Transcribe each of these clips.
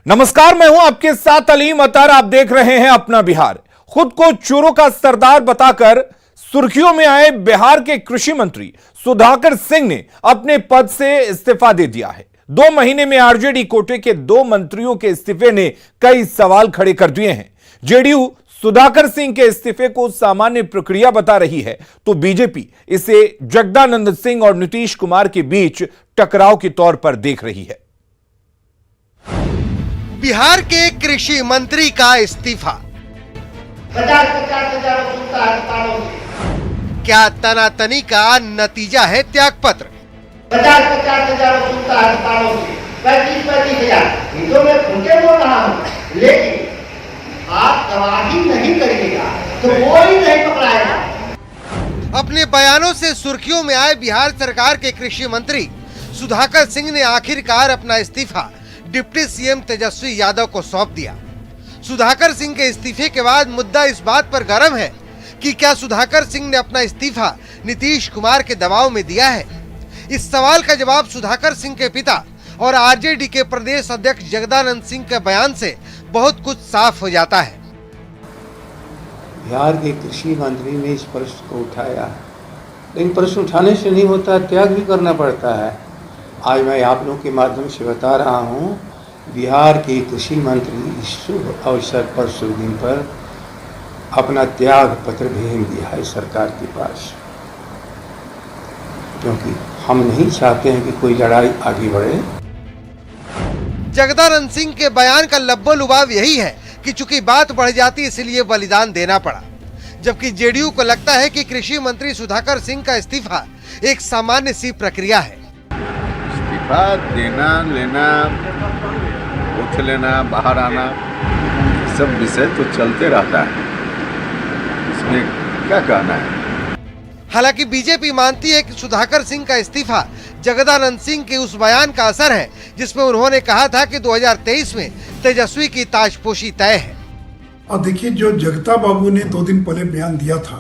नमस्कार, मैं हूं आपके साथ अलीम अतर। आप देख रहे हैं अपना बिहार। खुद को चोरों का सरदार बताकर सुर्खियों में आए बिहार के कृषि मंत्री सुधाकर सिंह ने अपने पद से इस्तीफा दे दिया है। 2 महीने में आरजेडी कोटे के 2 मंत्रियों के इस्तीफे ने कई सवाल खड़े कर दिए हैं। जेडीयू सुधाकर सिंह के इस्तीफे को सामान्य प्रक्रिया बता रही है, तो बीजेपी इसे जगदानंद सिंह और नीतीश कुमार के बीच टकराव के तौर पर देख रही है। बिहार के कृषि मंत्री का इस्तीफा। 50,000 वसूलता है किसानों से। क्या तनातनी का नतीजा है त्यागपत्र? 50,000 वसूलता है किसानों से। 35,000 हिंदों में खुलके बोल रहा हूँ, लेकिन आप गवाही नहीं करिएगा तो कोई नहीं पकड़ाएगा। अपने बयानों से सुर्खियों में आए बिहार सरकार के कृषि मंत्री सुधाकर सिंह ने आखिरकार अपना इस्तीफा डिप्टी सीएम तेजस्वी यादव को सौंप दिया। सुधाकर सिंह के इस्तीफे के बाद मुद्दा इस बात पर गर्म है कि क्या सुधाकर सिंह ने अपना इस्तीफा नीतीश कुमार के दबाव में दिया है। इस सवाल का जवाब सुधाकर सिंह के पिता और आरजेडी के प्रदेश अध्यक्ष जगदानंद सिंह के बयान से बहुत कुछ साफ हो जाता है। बिहार के कृषि मंत्री ने इस प्रश्न को उठाया, लेकिन प्रश्न उठाने से नहीं होता, त्याग भी करना पड़ता है। आज मैं आप लोगों के माध्यम से बता रहा हूं, बिहार के कृषि मंत्री इस शुभ अवसर पर शुभ दिन पर अपना त्याग पत्र भेज दिया है सरकार के पास, क्योंकि हम नहीं चाहते हैं कि कोई लड़ाई आगे बढ़े। जगदानंद सिंह के बयान का लब्बो लुबाव यही है कि चूंकि बात बढ़ जाती इसलिए बलिदान देना पड़ा, जबकि जेडीयू को लगता है कि कृषि मंत्री सुधाकर सिंह का इस्तीफा एक सामान्य सी प्रक्रिया है। इस्तीफा देना, लेना, उठ लेना, बाहर आना, सब विषय तो चलते रहता है, इसमें क्या कहना है। हालांकि बीजेपी मानती है कि सुधाकर सिंह का इस्तीफा जगदानंद सिंह के उस बयान का असर है जिसमें उन्होंने कहा था कि 2023 में तेजस्वी की ताजपोशी तय है। और देखिए, जो जगता बाबू ने 2 दिन पहले बयान दिया था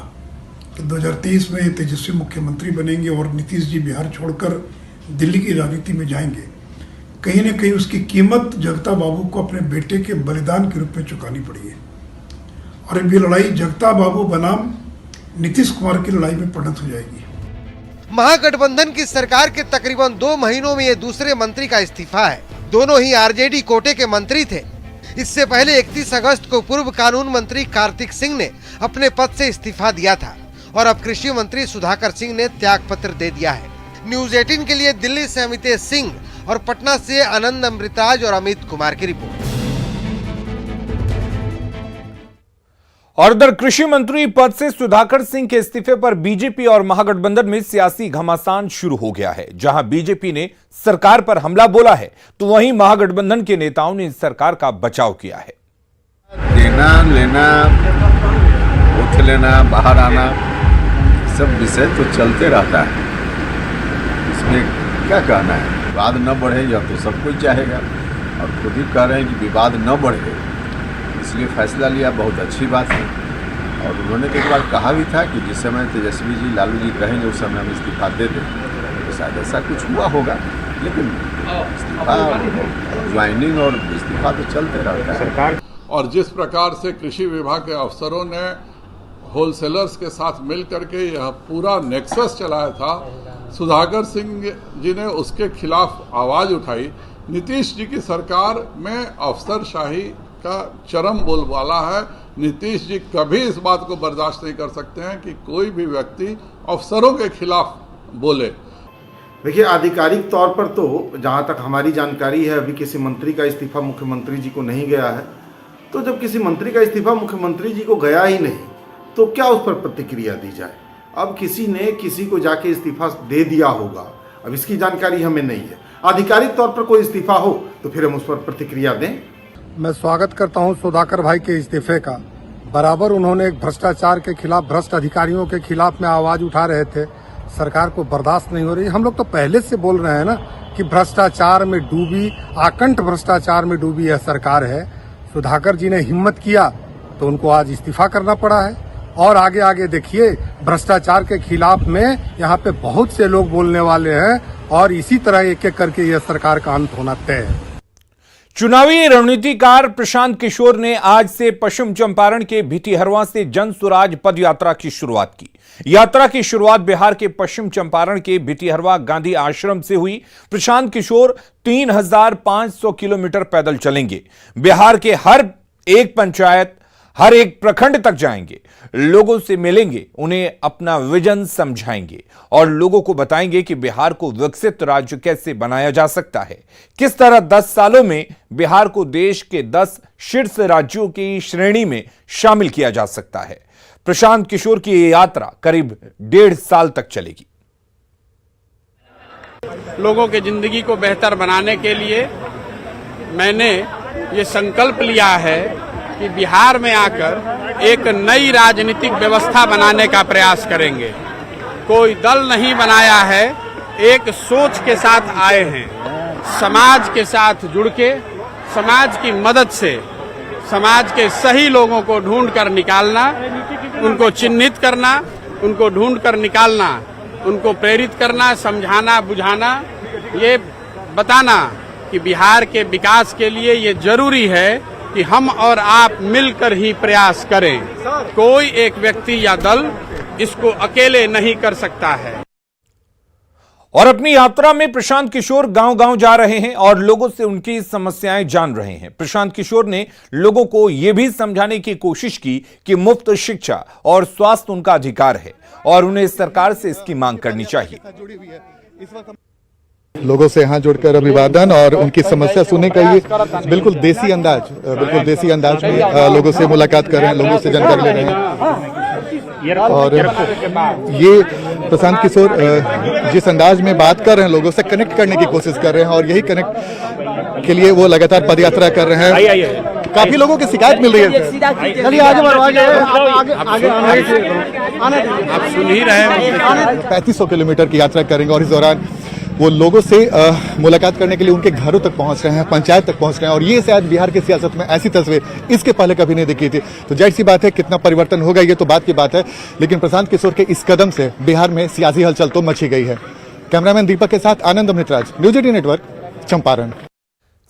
कि 2023 में तेजस्वी मुख्यमंत्री बनेंगे और नीतीश जी बिहार छोड़कर दिल्ली की राजनीति में जाएंगे, कहीं न कहीं उसकी कीमत जगता बाबू को अपने बेटे के बलिदान के रूप में चुकानी पड़ी है। और अब ये लड़ाई जगता बाबू बनाम नीतीश कुमार की लड़ाई में परिणत हो जाएगी। महागठबंधन की सरकार के तकरीबन 2 महीनों में ये दूसरे मंत्री का इस्तीफा है। दोनों ही आरजेडी कोटे के मंत्री थे। इससे पहले 31 अगस्त को पूर्व कानून मंत्री कार्तिक सिंह ने अपने पद से इस्तीफा दिया था और अब कृषि मंत्री सुधाकर सिंह ने त्याग पत्र दे दिया है। न्यूज 18 के लिए दिल्ली से अमितेश सिंह और पटना से आनंद अमृतराज और अमित कुमार की रिपोर्ट। और उधर कृषि मंत्री पद से सुधाकर सिंह के इस्तीफे पर बीजेपी और महागठबंधन में सियासी घमासान शुरू हो गया है। जहां बीजेपी ने सरकार पर हमला बोला है, तो वहीं महागठबंधन के नेताओं ने सरकार का बचाव किया है। देना, लेना, उठ लेना, बाहर आना, सब विषय तो चलते रहता है, इसमें क्या कहना है। विवाद न बढ़े यह तो सब कोई चाहेगा, और खुद ही कह रहे हैं कि विवाद न बढ़े, इसलिए फैसला लिया, बहुत अच्छी बात है। और उन्होंने एक बार कहा भी था कि जिस समय तेजस्वी जी, लालू जी कहेंगे उस समय हम इस्तीफा दे दें, तो शायद ऐसा कुछ हुआ होगा, लेकिन इस्तीफा, ज्वाइनिंग और इस्तीफा तो चलते रहता है सरकार। और जिस प्रकार से कृषि विभाग के अफसरों ने होलसेलर्स के साथ मिल करके यह पूरा नेक्सस चलाया था, सुधाकर सिंह जी ने उसके खिलाफ आवाज उठाई। नीतीश जी की सरकार में अफसरशाही का चरम बोलबाला है। नीतीश जी कभी इस बात को बर्दाश्त नहीं कर सकते हैं कि कोई भी व्यक्ति अफसरों के खिलाफ बोले। देखिए, आधिकारिक तौर पर तो जहाँ तक हमारी जानकारी है, अभी किसी मंत्री का इस्तीफा मुख्यमंत्री जी को नहीं गया है। तो जब किसी मंत्री का इस्तीफा मुख्यमंत्री जी को गया ही नहीं, तो क्या उस पर प्रतिक्रिया दी जाए। अब किसी ने किसी को जाके इस्तीफा दे दिया होगा, अब इसकी जानकारी हमें नहीं है। आधिकारिक तौर पर कोई इस्तीफा हो तो फिर हम उस पर प्रतिक्रिया दें। मैं स्वागत करता हूं सुधाकर भाई के इस्तीफे का। बराबर उन्होंने एक भ्रष्टाचार के खिलाफ, भ्रष्ट अधिकारियों के खिलाफ में आवाज उठा रहे थे। सरकार को बर्दाश्त नहीं हो रही। हम लोग तो पहले से बोल रहे हैं ना कि भ्रष्टाचार में डूबी, आकंठ भ्रष्टाचार में डूबी यह सरकार है। सुधाकर जी ने हिम्मत किया तो उनको आज इस्तीफा करना पड़ा है। और आगे आगे देखिए, भ्रष्टाचार के खिलाफ में यहाँ पे बहुत से लोग बोलने वाले हैं और इसी तरह एक एक करके यह सरकार का अंत होना तय है। चुनावी रणनीतिकार प्रशांत किशोर ने आज से पश्चिम चंपारण के भिटिहरवा से जन स्वराज पद यात्रा की शुरुआत की। यात्रा की शुरुआत बिहार के पश्चिम चंपारण के भिटिहरवा गांधी आश्रम से हुई। प्रशांत किशोर 3500 किलोमीटर पैदल चलेंगे। बिहार के हर एक पंचायत, हर एक प्रखंड तक जाएंगे, लोगों से मिलेंगे, उन्हें अपना विजन समझाएंगे और लोगों को बताएंगे कि बिहार को विकसित राज्य कैसे बनाया जा सकता है, किस तरह 10 सालों में बिहार को देश के 10 शीर्ष राज्यों की श्रेणी में शामिल किया जा सकता है। प्रशांत किशोर की यह यात्रा करीब 1.5 साल तक चलेगी। लोगों की जिंदगी को बेहतर बनाने के लिए मैंने ये संकल्प लिया है कि बिहार में आकर एक नई राजनीतिक व्यवस्था बनाने का प्रयास करेंगे। कोई दल नहीं बनाया है, एक सोच के साथ आए हैं। समाज के साथ जुड़ के, समाज की मदद से समाज के सही लोगों को ढूंढ कर निकालना, उनको चिन्हित करना, उनको ढूंढ कर निकालना, उनको प्रेरित करना, समझाना, बुझाना, ये बताना कि बिहार के विकास के लिए ये जरूरी है कि हम और आप मिलकर ही प्रयास करें। कोई एक व्यक्ति या दल इसको अकेले नहीं कर सकता है। और अपनी यात्रा में प्रशांत किशोर गांव-गांव जा रहे हैं और लोगों से उनकी समस्याएं जान रहे हैं। प्रशांत किशोर ने लोगों को यह भी समझाने की कोशिश की कि मुफ्त शिक्षा और स्वास्थ्य उनका अधिकार है और उन्हें सरकार से इसकी मांग करनी चाहिए। लोगों से यहाँ जुड़कर अभिवादन और उनकी समस्या सुनने का ये बिल्कुल देसी अंदाज में लोगों से मुलाकात कर रहे हैं, लोगों से जानकारी ले रहे हैं। और ये प्रशांत किशोर जिस अंदाज में बात कर रहे हैं, लोगों से कनेक्ट करने की कोशिश कर रहे हैं और यही कनेक्ट के लिए वो लगातार पदयात्रा कर रहे हैं। काफी लोगों की शिकायत मिल रही है। चलिए आगे आप सुन ही रहे हैं। 3500 किलोमीटर की यात्रा करेंगे और इस दौरान वो लोगों से मुलाकात करने के लिए उनके घरों तक पहुंच रहे हैं, पंचायत तक पहुंच रहे हैं और ये शायद बिहार की सियासत में ऐसी तस्वीर इसके पहले कभी नहीं दिखी थी। तो जाहिर सी बात है कितना परिवर्तन होगा ये तो बात की बात है, लेकिन प्रशांत किशोर के इस कदम से बिहार में सियासी हलचल तो मची गई है। कैमरामैन दीपक के साथ आनंद अमृतराज, न्यूज 18 नेटवर्क, चंपारण।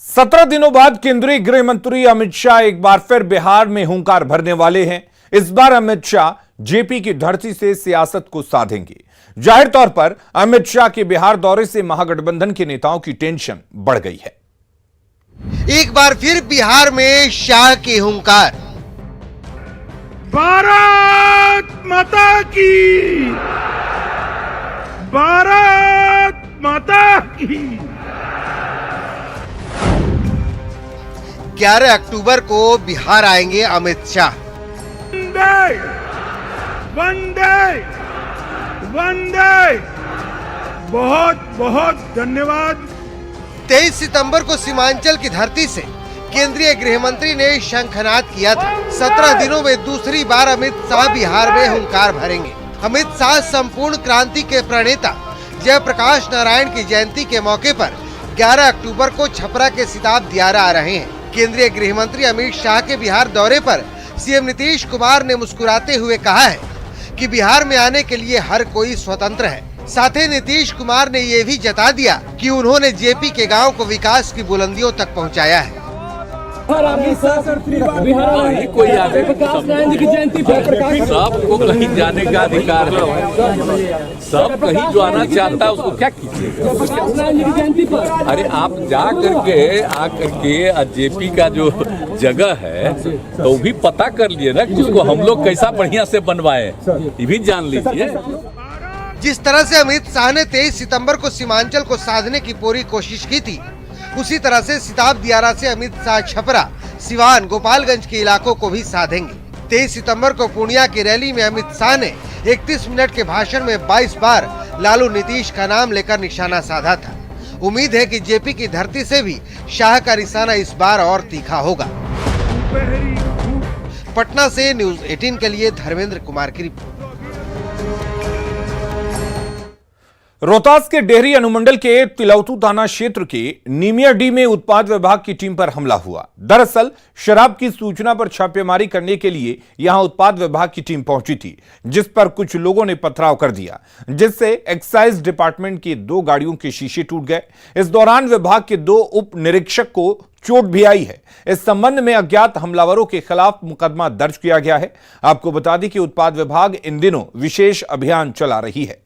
17 दिनों बाद केंद्रीय गृह मंत्री अमित शाह एक बार फिर बिहार में हुंकार भरने वाले हैं। इस बार अमित शाह जेपी की धरती से सियासत को साधेंगे। जाहिर तौर पर अमित शाह के बिहार दौरे से महागठबंधन के नेताओं की टेंशन बढ़ गई है। एक बार फिर बिहार में शाह की हुंकार। भारत माता की, भारत माता की। 11 अक्टूबर को बिहार आएंगे अमित शाह। वंदे वंदे, बहुत बहुत धन्यवाद। 23 सितंबर को सीमांचल की धरती से केंद्रीय गृह मंत्री ने शंखनाद किया था। 17 दिनों में दूसरी बार अमित शाह बिहार में हुंकार भरेंगे। अमित शाह संपूर्ण क्रांति के प्रणेता जयप्रकाश नारायण की जयंती के मौके पर 11 अक्टूबर को छपरा के सिताब दियारा आ रहे हैं। केंद्रीय गृह मंत्री अमित शाह के बिहार दौरे पर सीएम नीतीश कुमार ने मुस्कुराते हुए कहा है कि बिहार में आने के लिए हर कोई स्वतंत्र है। साथ ही नीतीश कुमार ने ये भी जता दिया कि उन्होंने जेपी के गांव को विकास की बुलंदियों तक पहुंचाया है। कोई आगे सबको कहीं जाने का अधिकार है, सब कहीं जो आना चाहता है उसको क्या कीजिए। अरे आप जा करके आकर के जेपी का जो जगह है तो भी पता कर लिए ना कि उसको हम लोग कैसा बढ़िया से बनवाए, ये भी जान लीजिए। जिस तरह से अमित शाह ने 23 सितंबर को सीमांचल को साधने की पूरी कोशिश की थी, उसी तरह से सिताब दियारा से अमित शाह छपरा, सिवान, गोपालगंज के इलाकों को भी साधेंगे। 23 सितंबर को पूर्णिया की रैली में अमित शाह ने 31 मिनट के भाषण में 22 बार लालू नीतीश का नाम लेकर निशाना साधा था। उम्मीद है कि जेपी की धरती से भी शाह का निशाना इस बार और तीखा होगा। पटना से न्यूज 18 के लिए धर्मेंद्र कुमार की रिपोर्ट। रोहतास के डेहरी अनुमंडल के तिलौतू थाना क्षेत्र के नीमियाडीह में उत्पाद विभाग की टीम पर हमला हुआ। दरअसल शराब की सूचना पर छापेमारी करने के लिए यहां उत्पाद विभाग की टीम पहुंची थी, जिस पर कुछ लोगों ने पथराव कर दिया, जिससे एक्साइज डिपार्टमेंट की 2 गाड़ियों के शीशे टूट गए। इस दौरान विभाग के 2 उप निरीक्षक को चोट भी आई है। इस संबंध में अज्ञात हमलावरों के खिलाफ मुकदमा दर्ज किया गया है। आपको बता दें कि उत्पाद विभाग इन दिनों विशेष अभियान चला रही है।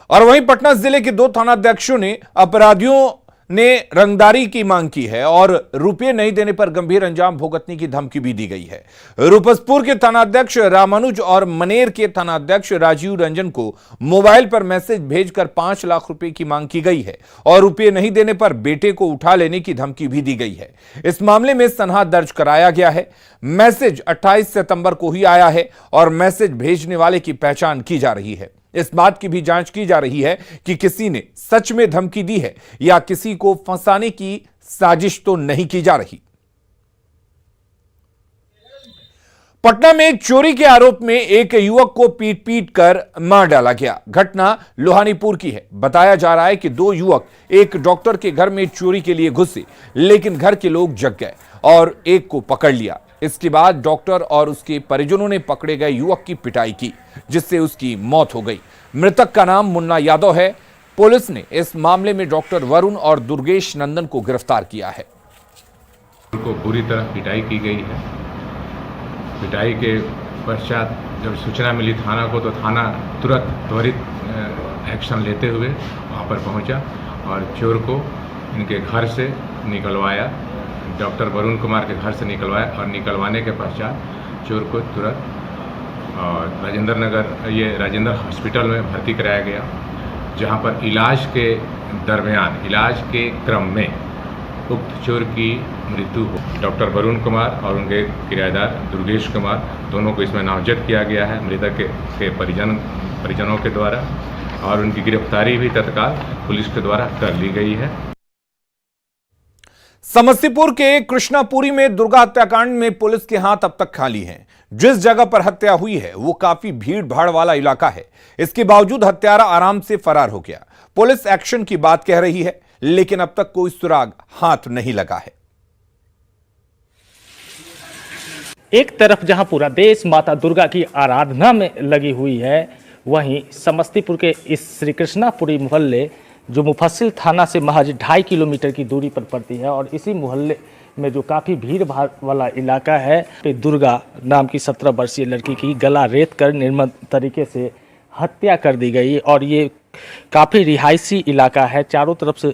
और वहीं पटना जिले के 2 थानाध्यक्षों ने अपराधियों ने रंगदारी की मांग की है और रुपये नहीं देने पर गंभीर अंजाम भुगतने की धमकी भी दी गई है। रूपसपुर के थानाध्यक्ष रामानुज और मनेर के थानाध्यक्ष राजीव रंजन को मोबाइल पर मैसेज भेजकर 5 लाख रुपए की मांग की गई है और रुपये नहीं देने पर बेटे को उठा लेने की धमकी भी दी गई है। इस मामले में सनहा दर्ज कराया गया है। मैसेज 28 सितंबर को ही आया है और मैसेज भेजने वाले की पहचान की जा रही है। इस बात की भी जांच की जा रही है कि किसी ने सच में धमकी दी है या किसी को फंसाने की साजिश तो नहीं की जा रही। पटना में एक चोरी के आरोप में एक युवक को पीट पीट कर मार डाला गया। घटना लोहानीपुर की है। बताया जा रहा है कि 2 युवक एक डॉक्टर के घर में चोरी के लिए घुसे, लेकिन घर के लोग जग गए और एक को पकड़ लिया। इसके बाद डॉक्टर और उसके परिजनों ने पकड़े गए युवक की पिटाई की, जिससे उसकी मौत हो गई। मृतक का नाम मुन्ना यादव है। पुलिस ने इस मामले में डॉक्टर वरुण और दुर्गेश नंदन को गिरफ्तार किया है। उनको पूरी तरह पिटाई की गई है। पिटाई के पश्चात जब सूचना मिली थाना को, तो थाना तुरंत त्वरित एक्शन लेते हुए वहां पर पहुंचा और चोर को इनके घर से निकलवाया। डॉक्टर वरुण कुमार के घर से निकलवाया और निकलवाने के पश्चात चोर को तुरंत और राजेंद्र हॉस्पिटल में भर्ती कराया गया, जहां पर इलाज के क्रम में उक्त चोर की मृत्यु हो। डॉक्टर वरुण कुमार और उनके किराएदार दुर्गेश कुमार दोनों को इसमें नामजद किया गया है मृतक के परिजनों के द्वारा, और उनकी गिरफ्तारी भी तत्काल पुलिस के द्वारा कर ली गई है। समस्तीपुर के कृष्णापुरी में दुर्गा हत्याकांड में पुलिस के हाथ अब तक खाली हैं। जिस जगह पर हत्या हुई है वो काफी भीड़ भाड़ वाला इलाका है। इसके बावजूद हत्यारा आराम से फरार हो गया। पुलिस एक्शन की बात कह रही है, लेकिन अब तक कोई सुराग हाथ नहीं लगा है। एक तरफ जहां पूरा देश माता दुर्गा की आराधना में लगी हुई है, वहीं समस्तीपुर के इस श्री कृष्णापुरी मोहल्ले, जो मुफस्सिल थाना से महज 2.5 किलोमीटर की दूरी पर पड़ती है, और इसी मोहल्ले में जो काफ़ी भीड़ भाड़ वाला इलाका है, पे दुर्गा नाम की 17 वर्षीय लड़की की गला रेत कर निर्मम तरीके से हत्या कर दी गई। और ये काफ़ी रिहायशी इलाका है, चारों तरफ से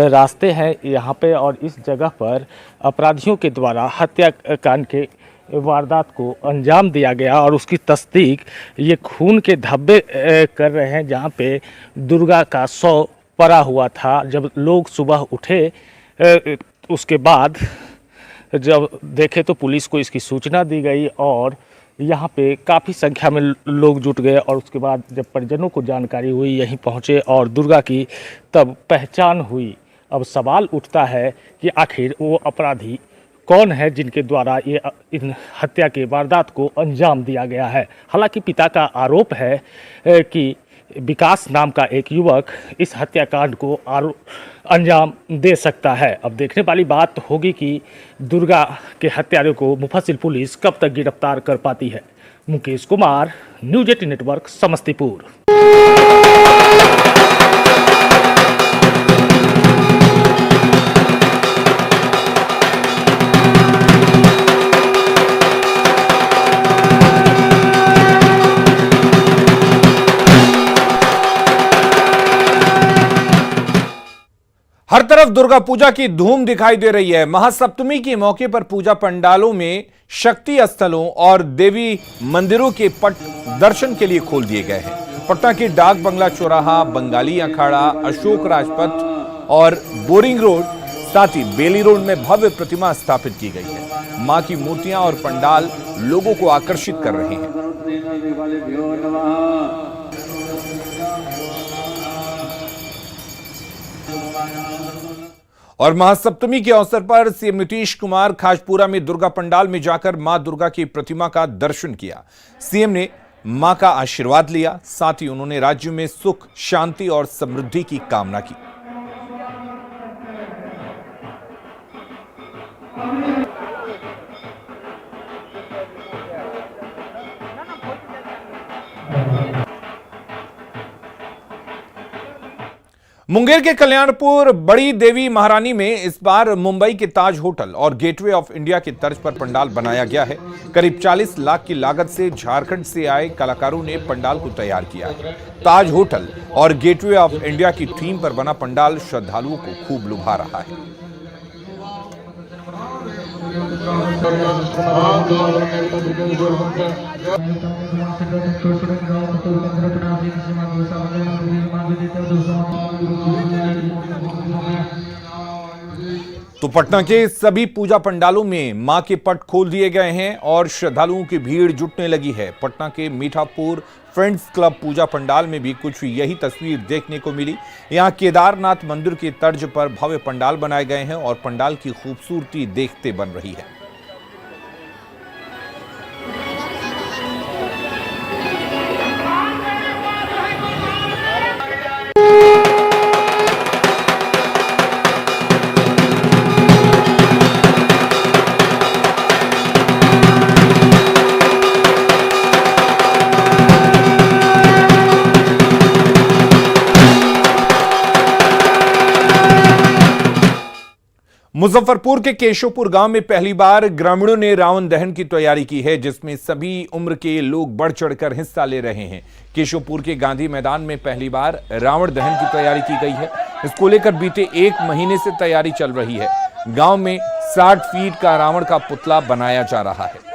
रास्ते हैं यहाँ पे, और इस जगह पर अपराधियों के द्वारा हत्याकांड के वारदात को अंजाम दिया गया। और उसकी तस्दीक ये खून के धब्बे कर रहे हैं, जहाँ पे दुर्गा का शव पड़ा हुआ था। जब लोग सुबह उठे उसके बाद जब देखे तो पुलिस को इसकी सूचना दी गई और यहाँ पे काफ़ी संख्या में लोग जुट गए। और उसके बाद जब परिजनों को जानकारी हुई, यहीं पहुँचे और दुर्गा की तब पहचान हुई। अब सवाल उठता है कि आखिर वो अपराधी कौन है जिनके द्वारा ये इन हत्या के वारदात को अंजाम दिया गया है। हालांकि पिता का आरोप है कि विकास नाम का एक युवक इस हत्याकांड को अंजाम दे सकता है। अब देखने वाली बात होगी कि दुर्गा के हत्यारों को मुफस्सिल पुलिस कब तक गिरफ्तार कर पाती है। Mukesh Kumar, news 18 network, Samastipur. हर तरफ दुर्गा पूजा की धूम दिखाई दे रही है। महासप्तमी के मौके पर पूजा पंडालों में शक्ति स्थलों और देवी मंदिरों के पट दर्शन के लिए खोल दिए गए हैं। पटना के डाक बंगला चौराहा, बंगाली अखाड़ा, अशोक राजपथ और बोरिंग रोड, साथ ही बेली रोड में भव्य प्रतिमा स्थापित की गई है। मां की मूर्तियां और पंडाल लोगों को आकर्षित कर रहे हैं। और महासप्तमी के अवसर पर सीएम नीतीश कुमार खाजपुरा में दुर्गा पंडाल में जाकर मां दुर्गा की प्रतिमा का दर्शन किया। सीएम ने मां का आशीर्वाद लिया, साथ ही उन्होंने राज्य में सुख, शांति और समृद्धि की कामना की। मुंगेर के कल्याणपुर बड़ी देवी महारानी में इस बार मुंबई के ताज होटल और गेटवे ऑफ इंडिया की तर्ज पर पंडाल बनाया गया है। करीब 40 लाख की लागत से झारखंड से आए कलाकारों ने पंडाल को तैयार किया है। ताज होटल और गेटवे ऑफ इंडिया की थीम पर बना पंडाल श्रद्धालुओं को खूब लुभा रहा है। तो पटना के सभी पूजा पंडालों में मां के पट खोल दिए गए हैं और श्रद्धालुओं की भीड़ जुटने लगी है। पटना के मीठापुर फ्रेंड्स क्लब पूजा पंडाल में भी कुछ यही तस्वीर देखने को मिली। यहां केदारनाथ मंदिर के तर्ज पर भव्य पंडाल बनाए गए हैं और पंडाल की खूबसूरती देखते बन रही है। मुजफ्फरपुर के केशवपुर गांव में पहली बार ग्रामीणों ने रावण दहन की तैयारी की है, जिसमें सभी उम्र के लोग बढ़ चढ़कर हिस्सा ले रहे हैं। केशवपुर के गांधी मैदान में पहली बार रावण दहन की तैयारी की गई है। इसको लेकर बीते 1 महीने से तैयारी चल रही है। गांव में 60 फीट का रावण का पुतला बनाया जा रहा है।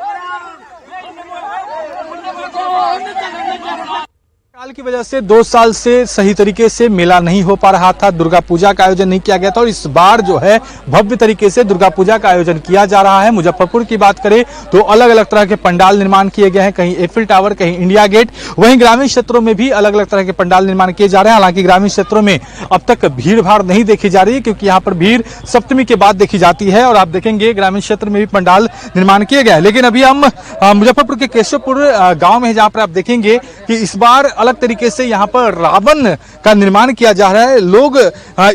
काल की वजह से 2 साल से सही तरीके से मेला नहीं हो पा रहा था, दुर्गा पूजा का आयोजन नहीं किया गया था और इस बार जो है भव्य तरीके से दुर्गा पूजा का आयोजन किया जा रहा है। मुजफ्फरपुर की बात करें तो अलग अलग तरह के पंडाल निर्माण किए गए हैं, कहीं एफिल टावर, कहीं इंडिया गेट। वहीं ग्रामीण क्षेत्रों में भी अलग अलग तरह के पंडाल निर्माण किए जा रहे हैं। हालांकि ग्रामीण क्षेत्रों में अब तक भीड़ भाड़ नहीं देखी जा रही है, क्योंकि यहाँ पर भीड़ सप्तमी के बाद देखी जाती है और आप देखेंगे ग्रामीण क्षेत्र में भी पंडाल निर्माण किए गए। लेकिन अभी हम मुजफ्फरपुर के केशवपुर गाँव में जहाँ पर आप देखेंगे कि इस बार अलग तरीके से यहाँ पर रावण का निर्माण किया जा रहा है। लोग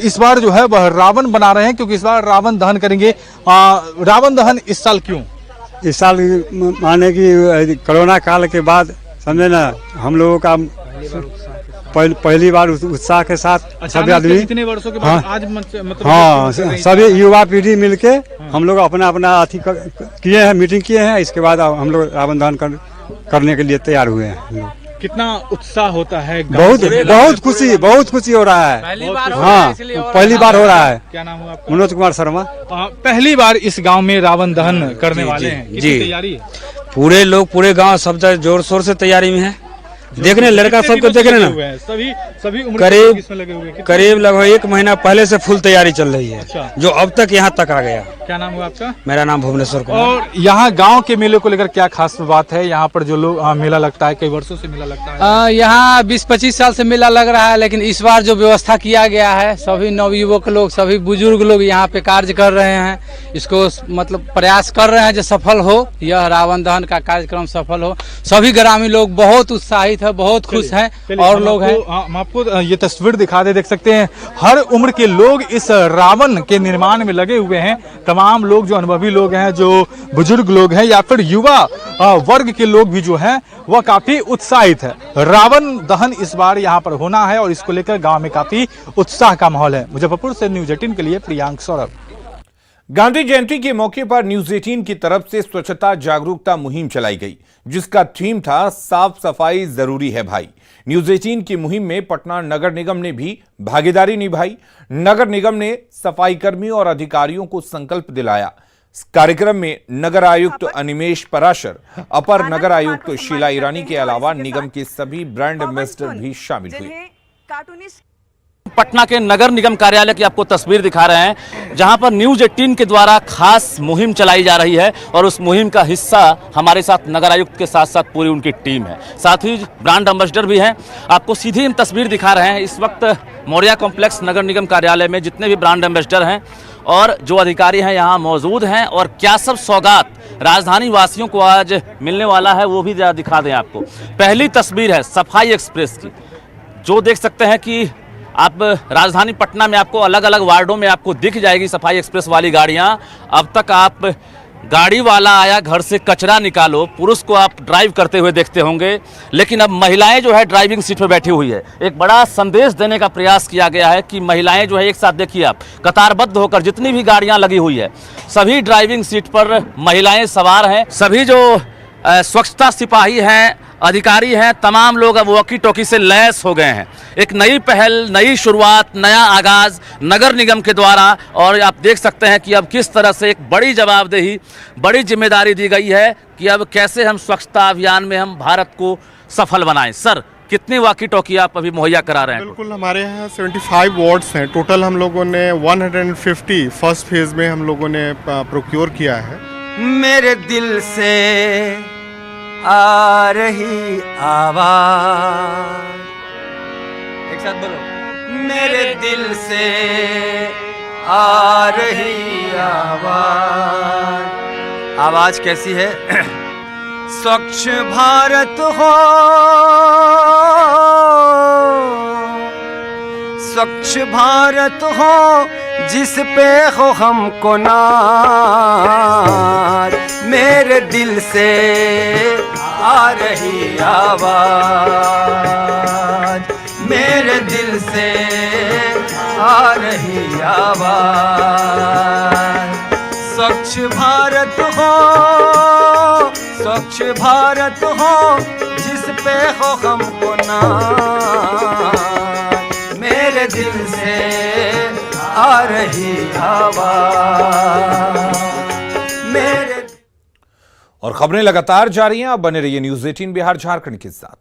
इस बार जो है वह रावण बना रहे हैं, क्योंकि इस बार रावण दहन करेंगे। रावण दहन इस साल क्यों? इस साल माने कि कोरोना काल के बाद समझे ना, हम लोगों का पहली बार उत्साह के साथ सभी आदमी इतने वर्षों के बाद आज मतलब हाँ सभी युवा पीढ़ी मिलके हम लोग अपना अपना अथी किए हैं, मीटिंग किए हैं। इसके बाद हम लोग रावण दहन करने के लिए तैयार हुए हैं। कितना उत्साह होता है? बहुत खुशी हो रहा है। हाँ, पहली बार हो रहा है। क्या नाम हुआ आपका? मनोज कुमार शर्मा। पहली बार इस गांव में रावण दहन करने वाले हैं। कितनी तैयारी है? पूरे लोग, पूरे गांव सब जोर शोर से तैयारी में है। देखने लड़का सबको देखने ना, सभी करीब लगभग 1 महीना पहले से फुल तैयारी चल रही है। अच्छा। जो अब तक यहाँ तक आ गया। क्या नाम हुआ आपका? मेरा नाम भुवनेश्वर कुमार। और यहाँ गांव के मेले को लेकर क्या खास बात है? यहाँ पर जो लोग मेला लगता है, कई वर्षों से मेला लगता है। यहाँ 20-25 साल से मेला लग रहा है, लेकिन इस बार जो व्यवस्था किया गया है, सभी नवयुवक लोग, सभी बुजुर्ग लोग यहाँ पे कार्य कर रहे हैं। इसको मतलब प्रयास कर रहे हैं जो सफल हो, यह रावण दहन का कार्यक्रम सफल हो। सभी ग्रामीण लोग बहुत उत्साहित है, बहुत खुश हैं और लोग हैं। हम आपको ये तस्वीर दिखा देख सकते हैं, हर उम्र के लोग इस रावण के निर्माण में लगे हुए हैं। तमाम लोग, जो अनुभवी लोग हैं, जो बुजुर्ग लोग हैं या फिर युवा वर्ग के लोग भी जो हैं वह काफी उत्साहित है। रावण दहन इस बार यहाँ पर होना है और इसको लेकर गांव में काफी उत्साह का माहौल है। मुजफ्फरपुर से न्यूज 18 के लिए प्रियांक सौरभ। गांधी जयंती के मौके पर न्यूज 18 की तरफ से स्वच्छता जागरूकता मुहिम चलाई गई, जिसका थीम था साफ सफाई जरूरी है भाई। न्यूज 18 की मुहिम में पटना नगर निगम ने भी भागीदारी निभाई। नगर निगम ने सफाई कर्मी और अधिकारियों को संकल्प दिलाया। कार्यक्रम में नगर आयुक्त अनिमेश पराशर, अपर नगर आयुक्त शीला ईरानी के अलावा निगम के सभी ब्रांड एम्बेसडर भी शामिल हुए। पटना के नगर निगम कार्यालय की आपको तस्वीर दिखा रहे हैं, जहां पर न्यूज 18 के द्वारा खास मुहिम चलाई जा रही है और उस मुहिम का हिस्सा हमारे साथ नगर आयुक्त के साथ साथ पूरी उनकी टीम है। साथ ही ब्रांड एम्बेसडर भी हैं। आपको सीधी हम तस्वीर दिखा रहे हैं। इस वक्त मौर्या कॉम्प्लेक्स नगर निगम कार्यालय में जितने भी ब्रांड एम्बेसडर हैं और जो अधिकारी हैं यहाँ मौजूद हैं, और क्या सब सौगात राजधानी वासियों को आज मिलने वाला है वो भी जरा दिखा दें आपको। पहली तस्वीर है सफाई एक्सप्रेस की, जो देख सकते हैं कि आप राजधानी पटना में आपको अलग अलग वार्डों में आपको दिख जाएगी सफाई एक्सप्रेस वाली गाड़ियां। अब तक आप गाड़ी वाला आया घर से कचरा निकालो, पुरुष को आप ड्राइव करते हुए देखते होंगे, लेकिन अब महिलाएं जो है ड्राइविंग सीट पर बैठी हुई है। एक बड़ा संदेश देने का प्रयास किया गया है कि महिलाएं जो है एक साथ, देखिए आप कतारबद्ध होकर जितनी भी गाड़ियां लगी हुई है सभी ड्राइविंग सीट पर महिलाएं सवार हैं। सभी जो स्वच्छता सिपाही हैं, अधिकारी हैं, तमाम लोग अब वॉकी टॉकी से लैस हो गए हैं। एक नई पहल, नई शुरुआत, नया आगाज नगर निगम के द्वारा, और आप देख सकते हैं कि अब किस तरह से एक बड़ी जवाबदेही, बड़ी जिम्मेदारी दी गई है कि अब कैसे हम स्वच्छता अभियान में हम भारत को सफल बनाएं। सर, कितनी वॉकी टॉकी आप अभी मुहैया करा रहे हैं? बिल्कुल, हमारे यहाँ 75 वार्ड्स हैं टोटल। हम लोगों ने 150 फर्स्ट फेज में हम लोगों ने प्रोक्योर किया है। मेरे दिल से आ रही आवाज, एक साथ बोलो, मेरे दिल से आ रही आवाज। आवाज कैसी है? स्वच्छ भारत हो, स्वच्छ भारत हो, जिस पे हो हमको नाज। मेरे दिल से आ रही आवाज, मेरे दिल से आ रही आवाज। स्वच्छ भारत हो, स्वच्छ भारत हो, जिस पे हो हमको नाज। मेरे दिल से आ रही आवाज, मेरे। और खबरें लगातार जारी हैं, अब बने रहिए न्यूज़ 18 बिहार झारखंड के साथ।